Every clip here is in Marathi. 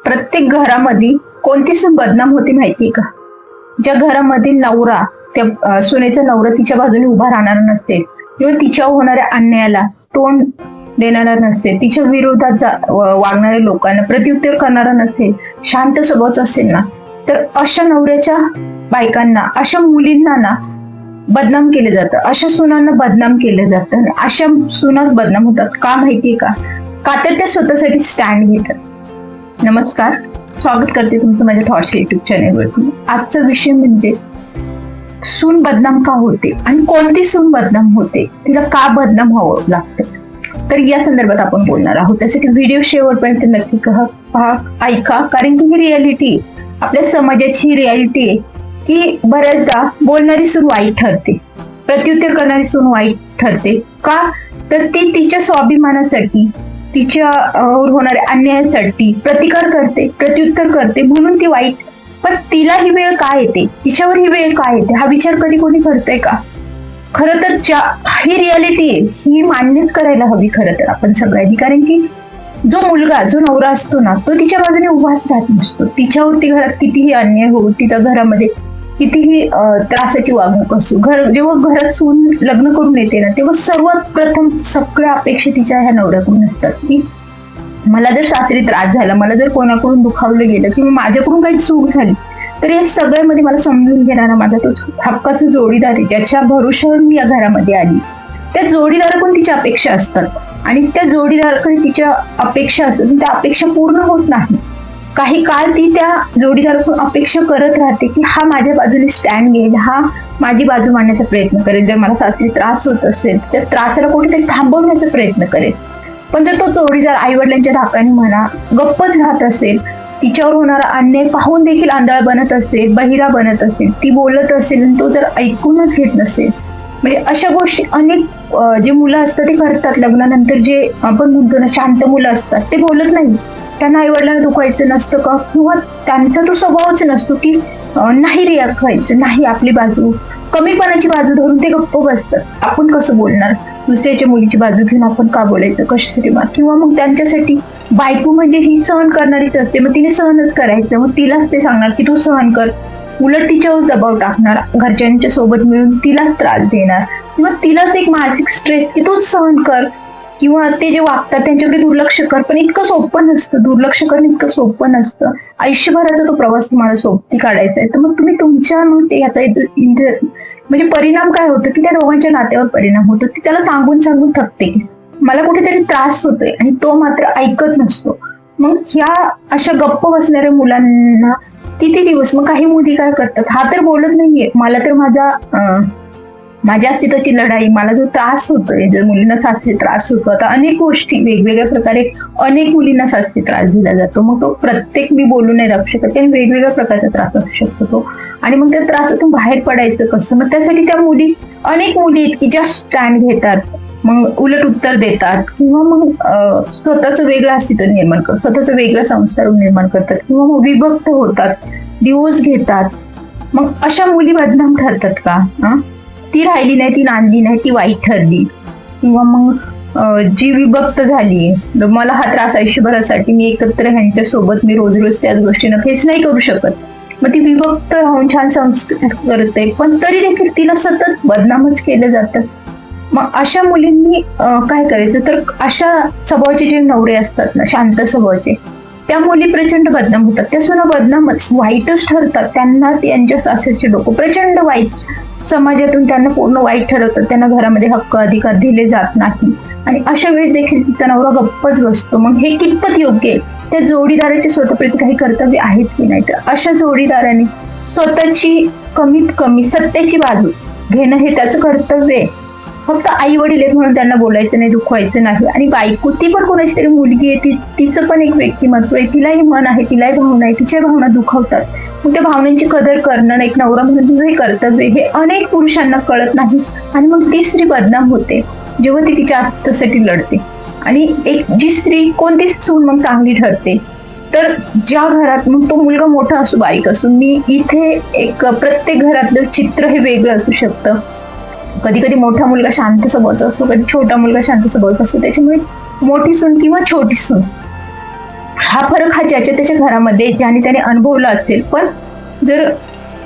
प्रत्येक घरामध्ये कोणती सून बदनाम होती माहितीये का? ज्या घरामधील नवरा त्या सुनेचा नवरा तिच्या बाजूने उभा राहणार नसेल किंवा तिच्यावर होणाऱ्या अन्यायाला तोंड देणारा नसेल, तिच्या विरोधात वागणाऱ्या लोकांना प्रत्युत्तर करणारा नसेल, शांत स्वभावाचा असेल ना, तर अशा नवऱ्याच्या बायकांना, अशा मुलींना ना बदनाम केले जातं, अशा सुनांना बदनाम केलं जातं. अशा सुनाच बदनाम होतात. का माहितीये का? का तर त्या स्वतःसाठी स्टँड घेतात. नमस्कार, स्वागत करते तुमचं माझ्या थॉट्स युट्यूब चॅनेलवरती. आजचा विषय म्हणजे सून बदनाम का होते आणि कोणती सून बदनाम होते, तिला का बदनाम व्हावं लागतं, तर या संदर्भात आपण बोलणार आहोत. त्यासाठी व्हिडिओ शेवटपर्यंत नक्की पहा, ऐका, कारण की ही रियालिटी, आपल्या समाजाची रियालिटी आहे की बऱ्याचदा बोलणारी सून वाईट ठरते, प्रत्युत्तर करणारी सून वाईट ठरते. का तर ती तिच्या स्वाभिमानासाठी, तिच्यावर होणाऱ्या अन्यायासाठी प्रतिकार करते, प्रत्युत्तर करते, म्हणून ती वाईट. पण तिला ही वेळ काय येते, तिच्यावर ही वेळ काय येते, हा विचार कधी कोणी करतंय का? खरं तर ही रियालिटी आहे, ही मान्यच करायला हवी खरं तर आपण सगळ्यांनी. कारण की जो मुलगा, जो नवरा असतो ना, तो तिच्या बाजूने उभाच राहत नसतो. तिच्यावरती घरात कितीही अन्याय हो, तिच्या घरामध्ये कितीही त्रासाची वागणूक असो, जेव्हा घरात सून लग्न करून येते ना, तेव्हा सर्वात प्रथम सगळ्या अपेक्षा तिच्या ह्या नवऱ्याकडून असतात की मला जर सासरी त्रास झाला, मला जर कोणाकडून दुखावलं गेलं किंवा माझ्याकडून काही चूक झाली, तर या सगळ्यामध्ये मला समजून घेणारा माझा तो हक्काचा जोडीदार आहे, ज्याच्या भरोशावर मी या घरामध्ये आली. त्या जोडीदाराकडून तिच्या अपेक्षा असतात आणि त्या जोडीदाराकडे तिच्या अपेक्षा असतात, त्या अपेक्षा पूर्ण होत नाही. काही काळ ती त्या जोडीदाराकडून अपेक्षा करत राहते की हा माझ्या बाजूने स्टँड घेईल, हा माझी बाजू मांडण्याचा प्रयत्न करेल, जर मला सासरी त्रास होत असेल त्या त्रासाला कुठेतरी थांबवण्याचा प्रयत्न करेल. पण जर तो जोडीदार आईवडिलांच्या धाकाने म्हणा गप्पच राहत असेल, तिच्यावर होणारा अन्याय पाहून देखील आंधळा बनत असेल, बहिरा बनत असेल, ती बोलत असेल आणि तो जर ऐकूनच घेत नसेल, म्हणजे अशा गोष्टी अनेक जे मुलं असतात ते करतात. लग्नानंतर जे आपण म्हणतो ना शांत मुलं असतात, ते बोलत नाही. त्यांना आईवडिलांना दुखायचं नसतं का, किंवा त्यांचा तो स्वभावच नसतो की नाही रिॲक्ट व्हायचं, नाही आपली बाजू, कमीपणाची बाजू धरून ते गप्प बसतात. आपण कसं बोलणार, दुसऱ्याच्या मुलीची बाजू घेऊन आपण का बोलायचं, कशासाठी? किंवा मग त्यांच्यासाठी बायको म्हणजे ही सहन करणारीच असते, मग तिने सहनच करायचं, मग तिलाच ते सांगणार की तू सहन कर, उलट तिच्यावर दबाव टाकणार, घरच्यांच्या सोबत मिळून तिलाच त्रास देणार किंवा तिलाच एक मानसिक स्ट्रेस की तूच सहन कर, किंवा ते जे वागतात त्यांच्याकडे दुर्लक्ष कर. पण इतकं सोपं नसतं, दुर्लक्ष करणं इतकं सोपं नसतं. आयुष्यभराचा तो प्रवास तुम्हाला सोबती काढायचा आहे, तर मग तुम्ही तुमच्या मग ते याचा म्हणजे परिणाम काय होतो की त्या दोघांच्या नात्यावर परिणाम होतो. ती त्याला सांगून थकते की मला कुठेतरी त्रास होतोय आणि तो मात्र ऐकत नसतो. मग ह्या अशा गप्प बसणाऱ्या मुलांना किती दिवस, मग काही मुली काय करतात, हा तर बोलत नाहीये, मला तर माझ्या अस्तित्वाची लढाई, मला जो त्रास होतोय, जर मुलींना सासरी त्रास होतो, आता अनेक गोष्टी वेगवेगळ्या प्रकारे अनेक मुलींना सासरी त्रास दिला जातो. मग तो प्रत्येक मी बोलू नाही दाखवू शकत, कारण वेगवेगळ्या प्रकारचा त्रास असू शकतो तो. आणि मग त्या त्रासातून बाहेर पडायचं कसं? मग त्यासाठी त्या अनेक मुली आहेत की ज्या स्टँड घेतात, मग उलट उत्तर देतात, किंवा मग स्वतःचं वेगळं अस्तित्व निर्माण करतात, स्वतःचा वेगळा संसार निर्माण करतात, किंवा मग विभक्त होतात, डिवोर्स घेतात. मग अशा मुली बदनाम ठरतात का? ती राहिली नाही, ती नांदली नाही, ती वाईट ठरली. किंवा मग जी विभक्त झाली, मला हा त्रास आयुष्यभरासाठी, मी एकत्र ह्यांच्या सोबत मी रोज रोज त्याच गोष्टीनं फेस नाही करू शकत, मग ती विभक्त राहून छान संस्कार करते, पण तरी देखील तिला सतत बदनामच केलं जातं. मग अशा मुलींनी काय करायचं, तर अशा स्वभावाचे जे नवरे असतात ना, शांत स्वभावाचे, त्या मुली प्रचंड बदनाम होतात. त्या सुद्धा बदनामच, वाईटच ठरतात. त्यांना त्यांच्या सासरचे लोक प्रचंड वाईट, समाजातून त्यांना पूर्ण वाईट ठरवतात, त्यांना घरामध्ये हक्क अधिकार दिले जात नाही. आणि अशा वेळेस देखील तिचा नवरा गप्पच बसतो. मग हे कितपत योग्य आहे? त्या जोडीदाराचे स्वतःप्रती काही कर्तव्य आहेत की नाही? तर अशा जोडीदाराने स्वतःची कमीत कमी सत्याची बाजू घेणं हे त्याचं कर्तव्य आहे. फक्त आई वडील आहेत म्हणून त्यांना बोलायचं नाही, दुखवायचं नाही. आणि बायको ती पण कोणाची तरी मुलगी आहे, तिचं पण एक व्यक्तिमत्व आहे, तिलाही मन आहे, तिलाही भावना आहे, तिच्या भावना दुखावतात. मग त्या भावनांची कदर करणं एक नवरा म्हणून तुझं हे कर्तव्य, हे अनेक पुरुषांना कळत नाही. आणि मग ती स्त्री बदनाम होते जेव्हा ती तिच्या अस्तित्वासाठी लढते. आणि एक जी स्त्री, कोणती सून मग चांगली ठरते, तर ज्या घरात मग तो मुलगा मोठा असो बारीक असो, मी इथे एक प्रत्येक घरातलं चित्र हे वेगळं असू शकतं. कधी कधी मोठा मुलगा शांत स्वभावाचा असतो, कधी छोटा मुलगा शांत स्वभावाचा असतो. त्याच्यामुळे मोठी सून किंवा छोटी सून हा फरक हा ज्याच्या त्याच्या घरामध्ये ज्याने त्याने अनुभवला असेल. पण जर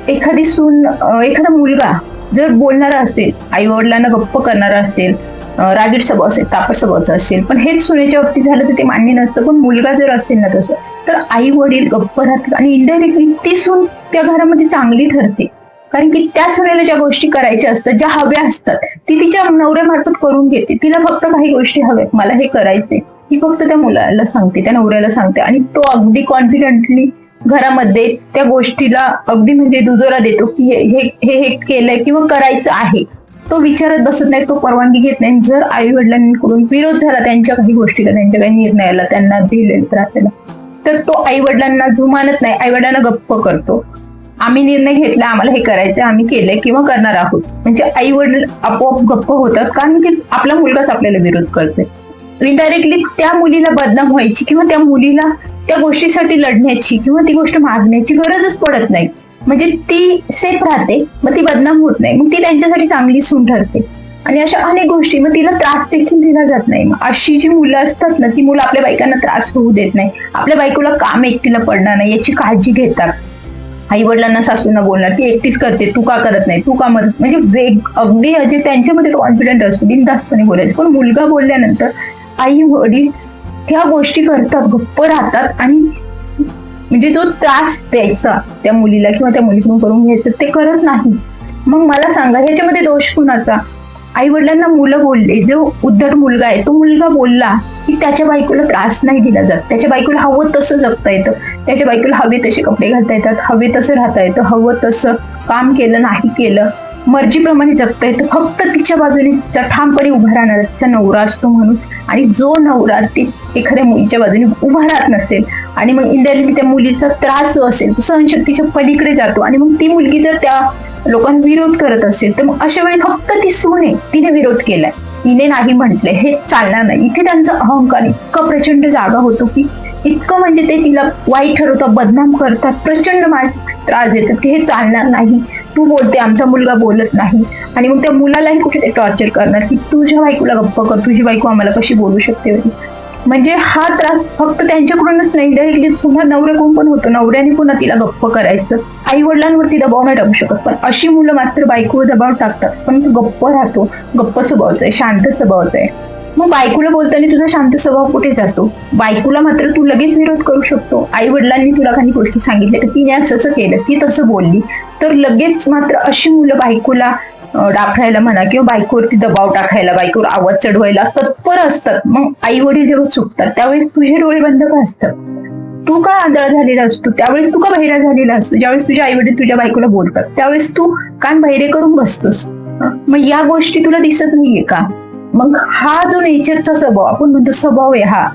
एखादी सून, एखादा मुलगा जर बोलणारा असेल, आई वडिलांना गप्प करणारा असेल, रागीट स्वभाव असेल, तापट स्वभावाचा असेल, पण हेच सुनेच्या बाबतीत झालं तर ते मान्य नसतं. पण मुलगा जर असेल ना तसं, तर आई वडील गप्प राहतात आणि इनडायरेक्टली ती सून त्या घरामध्ये चांगली ठरते. कारण की त्या सुनेला ज्या गोष्टी करायच्या असतात, ज्या हव्या असतात, ती तिच्या नवऱ्यामार्फत करून घेते. तिला फक्त काही गोष्टी हव्यात, मला हे करायचंय, ही फक्त त्या मुलाला सांगते, त्या नवऱ्याला सांगते आणि तो अगदी कॉन्फिडेंटली घरामध्ये त्या गोष्टीला अगदी म्हणजे दुजोरा देतो की हे हे हे केलंय किंवा करायचं आहे. तो विचारत बसत नाही, तो परवानगी घेत नाही. जर आई वडिलांकडून विरोध झाला त्यांच्या काही गोष्टीला, त्यांच्या काही निर्णयाला, त्यांना दिलेल्या त्रासाला, तर तो आई वडिलांना जुमानत नाही, आई वडिलांना गप्प करतो. आम्ही निर्णय घेतला, आम्हाला हे करायचं, आम्ही केलंय किंवा करणार आहोत. म्हणजे आई वडील आपोआप गप्प होतात, कारण की आपला मुलगाच आपल्याला विरोध करतोय. इनडायरेक्टली त्या मुलीला बदनाम व्हायची किंवा त्या मुलीला त्या गोष्टीसाठी लढण्याची किंवा ती गोष्ट मागण्याची गरजच पडत नाही. म्हणजे ती सेफ राहते, मग ती बदनाम होत नाही, मग ती त्यांच्यासाठी चांगली सून ठरते. आणि अशा अनेक गोष्टी, मग तिला त्रास देखील दिला जात नाही. मग अशी जी मुलं असतात ना, ती मुलं आपल्या बायकांना त्रास होऊ देत नाही, आपल्या बायकोला काम एकटीला पडणार नाही याची काळजी घेतात. आई वडिलांना, सासूंना बोलणार, ती एकटीच करते, तू का करत नाही, तू का मदत, म्हणजे अगदी अजय त्यांच्यामध्ये कॉन्फिडंट असतो, बिनधास्तपणे बोलायचं. पण मुलगा बोलल्यानंतर आई वडील त्या गोष्टी करतात, गप्प राहतात आणि म्हणजे जो त्रास द्यायचा त्या मुलीला किंवा त्या मुलीकडून करून घ्यायचं ते करत नाही. मग मला सांगा, ह्याच्यामध्ये दोष कुणाचा? आई वडिलांना मुलं बोलले, जो उद्धट मुलगा आहे तो मुलगा बोलला की त्याच्या बायकोला त्रास नाही दिला जात, त्याच्या बायकोला हवं तसं जगता येतं, त्याच्या बायकोला हवे तसे कपडे घालता येतात, हवे तसं राहता येतं, हवं तसं काम केलं नाही केलं, मर्जीप्रमाणे जगता येतं. फक्त तिच्या बाजूने तिचा ठामपणे उभा राहणारा तिचा नवरा असतो म्हणून. आणि जो नवरा ती एखाद्या मुलीच्या बाजूने उभा राहत नसेल आणि मग इनडायरेक्टली त्या मुलीचा त्रास जो असेल तो सहनशक्तीच्या पलीकडे जातो आणि मग ती मुलगी जर त्या लोकांना विरोध करत असेल तर मग अशा वेळी फक्त ती सून आहे, तिने विरोध केलाय, तिने नाही म्हटलंय, हे चालणार नाही. इथे त्यांचा अहंकार इतका प्रचंड जागा होतो की इतकं म्हणजे ते तिला वाईट ठरवतात, बदनाम करतात, प्रचंड मानसिक त्रास देतात की हे चालणार नाही, तू बोलते, आमचा मुलगा बोलत नाही. आणि मग त्या मुलालाही कुठे ते टॉर्चर करणार की तुझ्या बायकोला गप्प कर, तुझी बायको आम्हाला कशी बोलू शकते. म्हणजे हा त्रास फक्त त्यांच्याकडूनच नाही, डायरेक्टली पुन्हा नवऱ्याकडून पण होतो. नवऱ्याने पुन्हा तिला गप्प करायचं, आई वडिलांवरती दबाव नाही टाकू शकत. पण अशी मुलं मात्र बायकोवर दबाव टाकतात, पण गप्प राहतो, गप्प स्वभावाचा आहे, शांत स्वभावाचा आहे. मग बायकोला बोलताना तुझा शांत स्वभाव कुठे जातो? बायकोला मात्र तू लगेच विरोध करू शकतो. आई वडिलांनी तुला काही गोष्टी सांगितल्या की तिने असं केलं, ती तसं बोलली, तर लगेच मात्र अशी मुलं बायकोला डाफायला म्हणा किंवा बायकोवरती दबाव टाकायला, बायकोवर आवाज चढवायला तत्पर असतात. मग आई वडील जेव्हा चुकतात त्यावेळेस तुझे डोळे बंद का असतात? तू का आंधळा झालेला असतो? त्यावेळेस तू का बहिरा झालेला असतो? ज्यावेळेस तुझे आई वडील तुझ्या बायकोला बोलतात त्यावेळेस तू कान बहिरे करून बसतोस. मग या गोष्टी तुला दिसत नाहीये का? मग हा जो नेचरचा स्वभाव, आपण म्हणतो स्वभाव आहे हा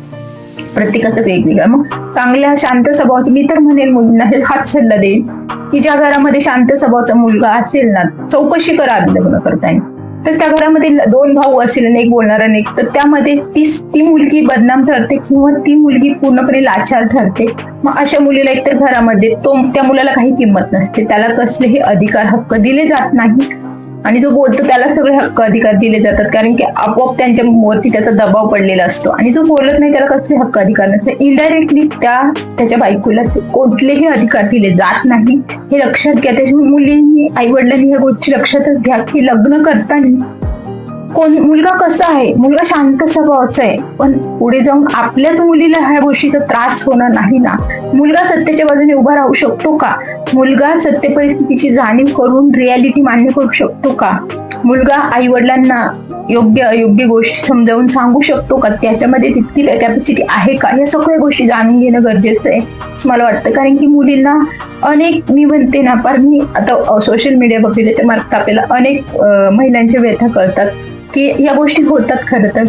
प्रत्येकाचा वेगवेगळा. मग चांगल्या शांत स्वभावाचा मी तर म्हणेल मुलींना हाच सल्ला देईल की ज्या घरामध्ये शांत स्वभावाचा मुलगा असेल ना, चौकशी करा लग्न करताना. तर त्या घरामध्ये 2 भाऊ असेल आणि एक बोलणारा नाही, तर त्यामध्ये ती मुलगी बदनाम ठरते किंवा ती मुलगी पूर्णपणे लाचार ठरते. मग अशा मुलीला एकतर घरामध्ये त्या मुलाला काही किंमत नसते, त्याला कसलेही अधिकार हक्क दिले जात नाही आणि जो बोलतो त्याला सगळे हक्क अधिकार दिले जातात, कारण की आपोआप त्यांच्यावरती त्याचा दबाव पडलेला असतो. आणि जो बोलत नाही त्याला कसले हक्क अधिकार नसते. इनडायरेक्टली त्याच्या बायकोला कोणतेही अधिकार दिले जात नाही, हे लक्षात घ्या. त्याच्यामुळे मुलींनी, आई वडिलांनी ह्या गोष्टी लक्षातच घ्या की लग्न करताना मुलगा कसा आहे, मुलगा शांत स्वभावाचा आहे, पण पुढे जाऊन आपल्याच मुलीला ह्या गोष्टीचा त्रास होणार नाही ना. मुलगा सत्याच्या बाजूने उभा राहू शकतो का? मुलगा सत्य परिस्थितीची जाणीव करून रियालिटी मान्य करू शकतो का? मुलगा आई वडिलांना योग्य अयोग्य गोष्टी समजावून सांगू शकतो का? त्याच्यामध्ये तितकी कॅपॅसिटी आहे का? या सगळ्या गोष्टी जाणून घेणं गरजेचं आहे असं मला वाटतं. कारण की मुलींना अनेक, मी म्हणते ना, पण मी आता सोशल मीडिया बघते त्याच्या मार्फत आपल्याला अनेक महिलांच्या व्यथा कळतात की या गोष्टी होतात खरं तर,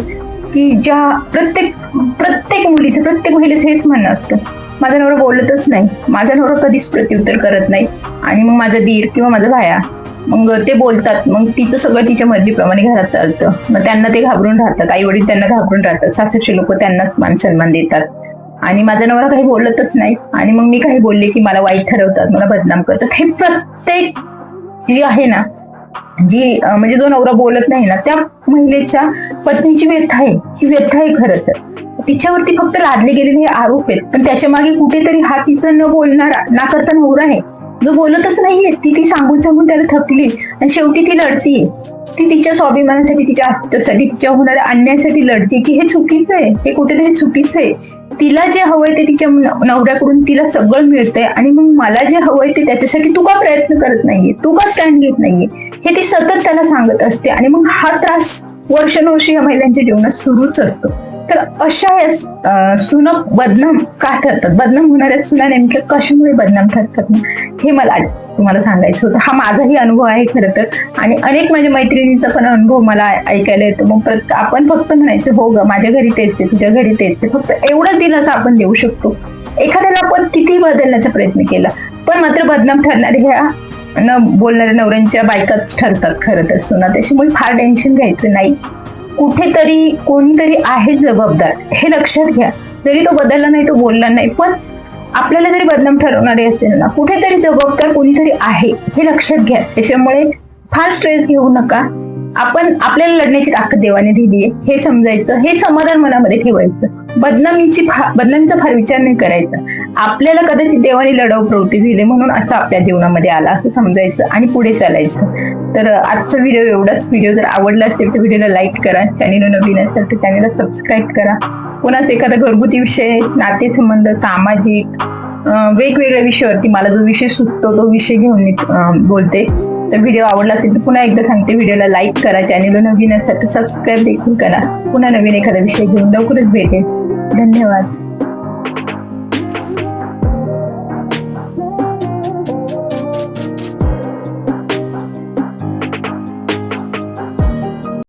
की ज्या प्रत्येक मुलीचं, प्रत्येक महिलेचं हेच म्हणणं असतं, माझा नवरा बोलतच नाही, माझा नवरा कधीच प्रत्युत्तर करत नाही, आणि मग माझा दीर किंवा माझा भाया मग ते बोलतात, मग तिचं सगळं तिच्या मर्जीप्रमाणे घरात चालतं. मग त्यांना ते घाबरून राहतात, आई वडील त्यांना घाबरून राहतात, सासरचे लोक त्यांनाच मान सन्मान देतात, आणि माझा नवरा काही बोलतच नाही, आणि मग मी काही बोलले की मला वाईट ठरवतात, मला बदनाम करतात. हे प्रत्येक जी आहे ना, जी म्हणजे जो नवरा बोलत नाही ना, त्या महिलेच्या पत्नीची व्यथा आहे, ही व्यथा आहे खरं तर. तिच्यावरती फक्त लादले गेलेले हे आरोप आहेत, पण त्याच्या मागे कुठेतरी हा तिचा न बोलणारा ना करता नवरा आहे, जो बोलतच नाहीये. ती सांगून सांगून त्याला थकली आणि शेवटी ती लढतीये. ती तिच्या स्वाभिमानासाठी, तिच्या अस्तित्वासाठी, तिच्या होणाऱ्या अन्यायासाठी लढते की हे चुकीचं आहे, हे कुठेतरी चुकीचं आहे. तिला जे हवंय ते तिच्या नवऱ्याकडून तिला सगळं मिळतंय आणि मग मला जे हवंय ते त्याच्यासाठी तू का प्रयत्न करत नाहीये, तू का स्टँड घेत नाहीये, हे ती सतत त्याला सांगत असते. आणि मग हा त्रास वर्षानुवर्ष या महिलांच्या जीवनात सुरूच असतो. तर अशा या सुना बदनाम का ठरतात, बदनाम होणाऱ्या सुना नेमक्या कशामुळे बदनाम ठरतात हे मला तुम्हाला सांगायचं होतं. हा माझाही अनुभव आहे खरं तर, आणि अनेक माझ्या मैत्रिणींचा पण अनुभव मला ऐकायला येतो. मग आपण फक्त म्हणायचं हो ग माझ्या घरी तेच आहे, तुझ्या घरी तेच आहे, फक्त एवढंच दिलासा आपण देऊ शकतो. एखाद्याला आपण किती बदलण्याचा प्रयत्न केला, पण मात्र बदनाम ठरणारे ह्या न बोलणाऱ्या नवऱ्यांच्या बायकाच ठरतात खरं तर सुना. त्याच्यामुळे फार टेन्शन घ्यायचं नाही. कुठेतरी कोणीतरी आहे जबाबदार, हे लक्षात घ्या. जरी तो बदलला नाही, तो बोलला नाही, पण आपल्याला जरी बदनाम ठरवणारे असेल ना, कुठेतरी जबाबदार कोणीतरी आहे हे लक्षात घ्या. त्याच्यामुळे फार स्ट्रेस घेऊ नका. आपण आपल्याला लढण्याची ताकद देवाने दिली आहे हे समजायचं, हे समाधान मनामध्ये ठेवायचं. बदनामीचा फार विचार नाही करायचा. आपल्याला कदाचित देवाने लढाऊ प्रवृत्ती दिली म्हणून असं आपल्या जीवनामध्ये आला असं समजायचं आणि पुढे चालायचं. तर आजचा व्हिडिओ एवढाच. व्हिडिओ जर आवडला असेल तर व्हिडिओला लाईक करा, चॅनलला नवीन असेल तर चॅनलला सबस्क्राईब करा. पुन्हा एखादा घरगुती विषय, नातेसंबंध, सामाजिक वेगवेगळ्या विषयावरती मला जो विषय सुचतो तो विषय घेऊन मी बोलते. तर व्हिडिओ आवडला असेल तर पुन्हा एकदा सांगते, व्हिडिओला लाईक करा, चॅनलला नवीन असेल तर सबस्क्राईब देखील करा. पुन्हा नवीन एखादा विषय घेऊन लवकरच भेटेल. धन्यवाद.